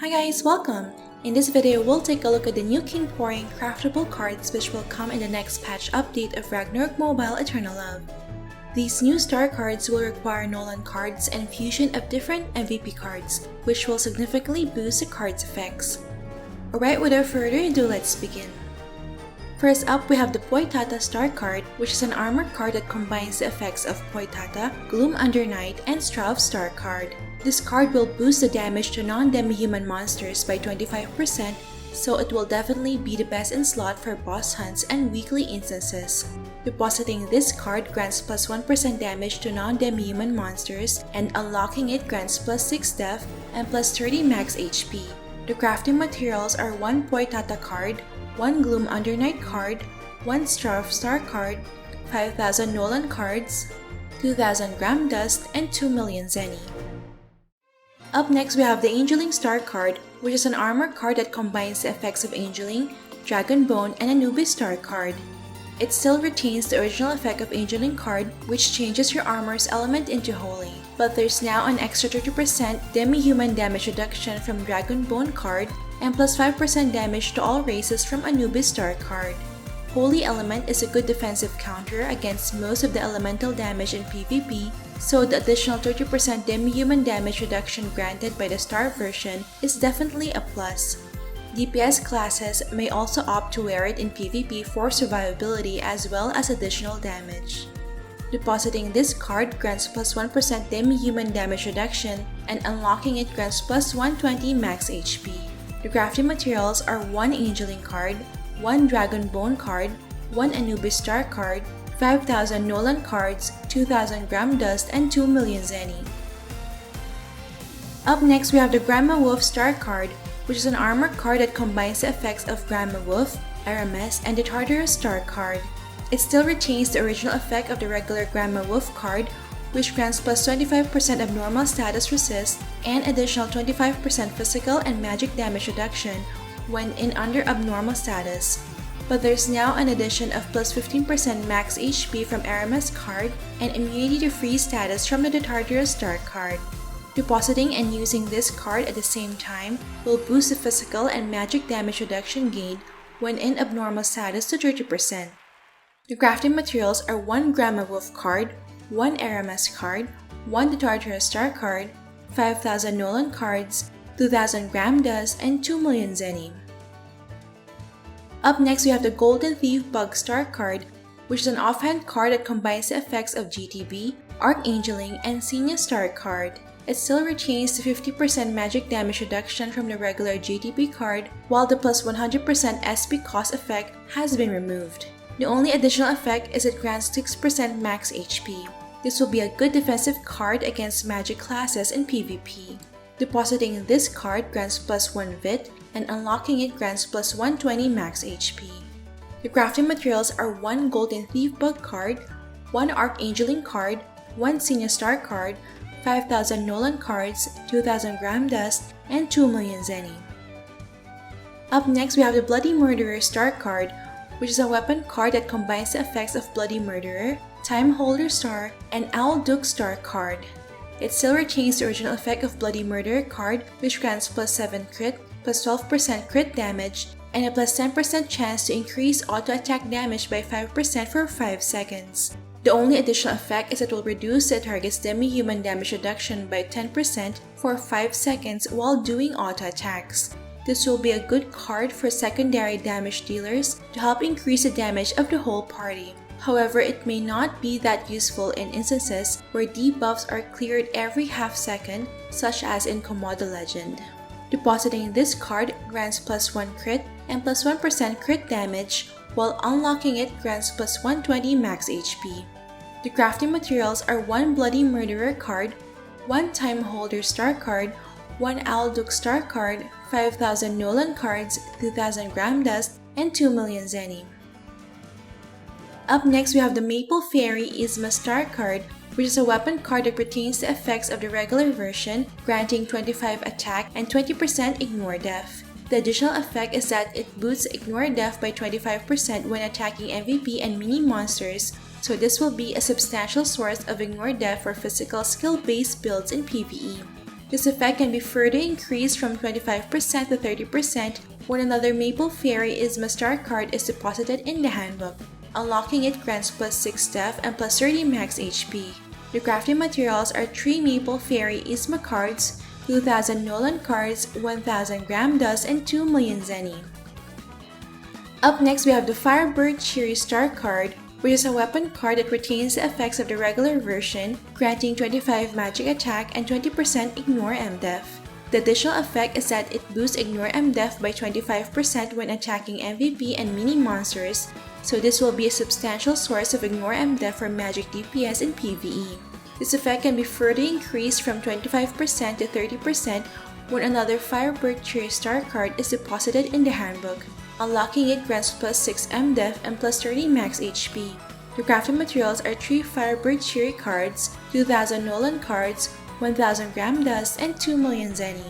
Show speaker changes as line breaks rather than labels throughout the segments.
Hi guys, welcome! In this video, we'll take a look at the new King Pouring craftable cards which will come in the next patch update of Ragnarok Mobile Eternal Love. These new star cards will require Nolan Cards and fusion of different MVP cards, which will significantly boost the card's effects. Alright, without further ado, let's begin. First up, we have the TATA star card, which is an armor card that combines the effects of TATA, Gloom Under Night, and Strav star card. This card will boost the damage to non-demi-human monsters by 25%, so it will definitely be the best in slot for boss hunts and weekly instances. Depositing this card grants plus 1% damage to non-demi-human monsters, and unlocking it grants plus 6 def and plus 30 max HP. The crafting materials are 1 TATA card, 1 Gloom Under Night card, 1 Strav star card, 5,000 Nolan cards, 2,000 gram dust, and 2 million zenny. Up next, we have the Angeling star card, which is an armor card that combines the effects of Angeling, Dragon Bone, and Anubis star card. It still retains the original effect of Angeling card, which changes your armor's element into Holy, but there's now an extra 30% demi-human damage reduction from Dragon Bone card and plus 5% damage to all races from Anubis star card. Holy element is a good defensive counter against most of the elemental damage in PvP, so the additional 30% demi-human damage reduction granted by the star version is definitely a plus. DPS classes may also opt to wear it in PvP for survivability as well as additional damage. Depositing this card grants plus 1% demi-human damage reduction, and unlocking it grants plus 120 max HP. The crafting materials are 1 Angeling card, 1 Dragon Bone card, 1 Anubis star card, 5,000 Nolan cards, 2,000 gram dust, and 2 million zenny. Up next, we have the Grandma Wolf star card, which is an armor card that combines the effects of Grandma Wolf, Aramis, and the Tartarus star card. It still retains the original effect of the regular Grandma Wolf card, which grants plus 25% of normal status resist and additional 25% physical and magic damage reduction when in under abnormal status. But there's now an addition of plus 15% max HP from Aramis card and immunity to freeze status from the Tartarus star card. Depositing and using this card at the same time will boost the physical and magic damage reduction gained when in abnormal status to 30%. The crafting materials are 1 Grandma Wolf card, 1 Aramis card, 1 Tartarus star card, 5,000 Nolan cards, 2,000 gram dust, and 2 million zenny. Up next, we have the Golden Thief Bug star card, which is an offhand card that combines the effects of GTB, Archangeling, and Xenia star card. It still retains the 50% magic damage reduction from the regular GTB card, while the plus 100% SP cost effect has been removed. The only additional effect is it grants 6% max HP. This will be a good defensive card against magic classes in PvP. Depositing this card grants plus 1 VIT, and unlocking it grants plus 120 max HP. The crafting materials are 1 Golden Thief Bug card, 1 Archangeling card, 1 Xenia star card, 5,000 Nolan cards, 2,000 gram dust, and 2 million zenny. Up next, we have the Bloody Murderer star card, which is a weapon card that combines the effects of Bloody Murderer, Time Holder star, and Owl Duke star card. It still retains the original effect of Bloody Murderer card, which grants plus 7 crit, plus 12% crit damage, and a plus 10% chance to increase auto-attack damage by 5% for 5 seconds. The only additional effect is it will reduce the target's demi-human damage reduction by 10% for 5 seconds while doing auto-attacks. This will be a good card for secondary damage dealers to help increase the damage of the whole party. However, it may not be that useful in instances where debuffs are cleared every half second, such as in Komodo Legend. Depositing this card grants plus 1 crit and plus 1% crit damage, while unlocking it grants plus 120 max HP. The crafting materials are 1 Bloody Murderer card, 1 Time Holder star card, 1 Owl Duke star card, 5,000 Nolan cards, 2,000 gram dust, and 2 million zenny. Up next, we have the Maple Fairy YZMA star card, which is a weapon card that retains the effects of the regular version, granting 25 attack and 20% ignore def. The additional effect is that it boosts ignore def by 25% when attacking MVP and mini monsters, so this will be a substantial source of ignore def for physical skill-based builds in PvE. This effect can be further increased from 25% to 30% when another Maple Fairy YZMA star card is deposited in the handbook. Unlocking it grants plus 6 def and plus 30 max HP. The crafting materials are 3 Maple Fairy YZMA cards, 2,000 Nolan Cards, 1,000 Gram Dust, and 2 million Zenny. Up next, we have the Firebird CHIRI star card, which is a weapon card that retains the effects of the regular version, granting 25 magic attack and 20% ignore MDef. The additional effect is that it boosts ignore MDef by 25% when attacking MVP and mini monsters, so this will be a substantial source of ignore MDef for magic DPS in PvE. This effect can be further increased from 25% to 30% when another Firebird CHIRI star card is deposited in the handbook. Unlocking it grants plus 6 MDef and plus 30 max HP. The crafting materials are 3 Firebird CHIRI cards, 2,000 Nolan Cards, 1,000 Gram Dust, and 2 million Zenny.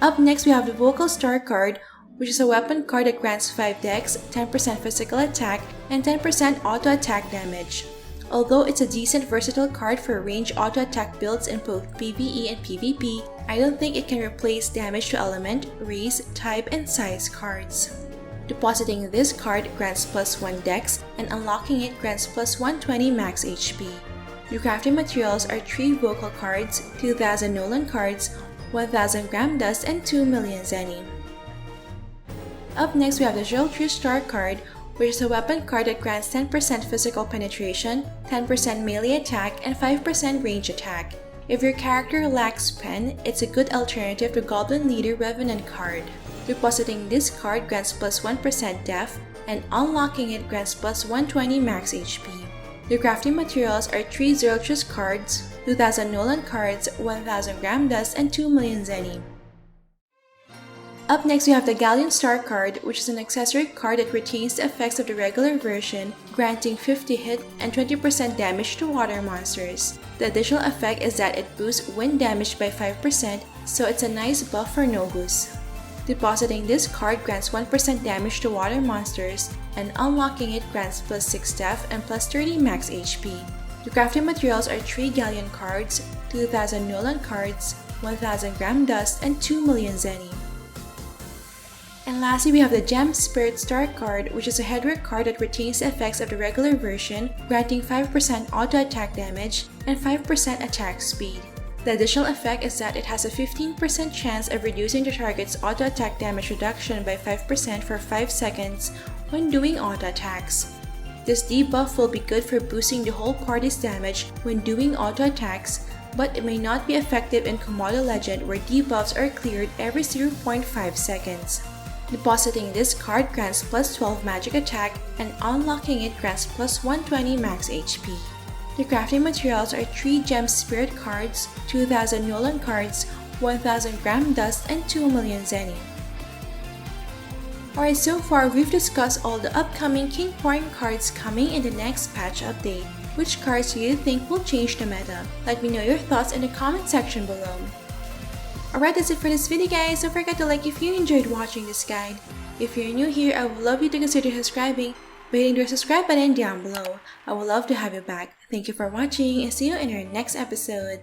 Up next, we have the Vocal star card, which is a weapon card that grants 5 dex, 10% physical attack, and 10% auto attack damage. Although it's a decent versatile card for range auto attack builds in both PvE and PvP, I don't think it can replace damage to element, race, type, and size cards. Depositing this card grants plus 1 dex, and unlocking it grants plus 120 max HP. The crafting materials are 3 Vocal cards, 2,000 Nolan Cards, 1,000 Gram Dust, and 2 million Zenny. Up next, we have the Joltru star card, which is a weapon card that grants 10% physical penetration, 10% melee attack, and 5% range attack. If your character lacks pen, it's a good alternative to Goblin Leader Revenant card. Depositing this card grants plus 1% def, and unlocking it grants plus 120 max HP. The crafting materials are 3 Zerotris cards, 2,000 Nolan Cards, 1,000 Gram Dust, and 2 million Zenny. Up next, we have the Galleon star card, which is an accessory card that retains the effects of the regular version, granting 50 hit and 20% damage to water monsters. The additional effect is that it boosts wind damage by 5%, so it's a nice buff for Nogus. Depositing this card grants 1% damage to water monsters, and unlocking it grants plus 6 def and plus 30 max HP. The crafting materials are 3 Galleon cards, 2,000 Nolan Cards, 1,000 Gram Dust, and 2 million Zenny. And lastly, we have the Gem Spirit star card, which is a headwear card that retains the effects of the regular version, granting 5% auto attack damage and 5% attack speed. The additional effect is that it has a 15% chance of reducing the target's auto attack damage reduction by 5% for 5 seconds when doing auto attacks. This debuff will be good for boosting the whole party's damage when doing auto attacks, but it may not be effective in Komodo Legend where debuffs are cleared every 0.5 seconds. Depositing this card grants plus 12 magic attack, and unlocking it grants plus 120 max HP. The crafting materials are 3 Gem Spirit cards, 2,000 Nolan Cards, 1,000 Gram Dust, and 2 million Zenny. Alright, so far we've discussed all the upcoming King Point cards coming in the next patch update. Which cards do you think will change the meta? Let me know your thoughts in the comment section below. Alright, that's it for this video guys. Don't forget to like if you enjoyed watching this guide. If you're new here, I would love you to consider subscribing by hitting the subscribe button down below. I would love to have you back. Thank you for watching and see you in our next episode.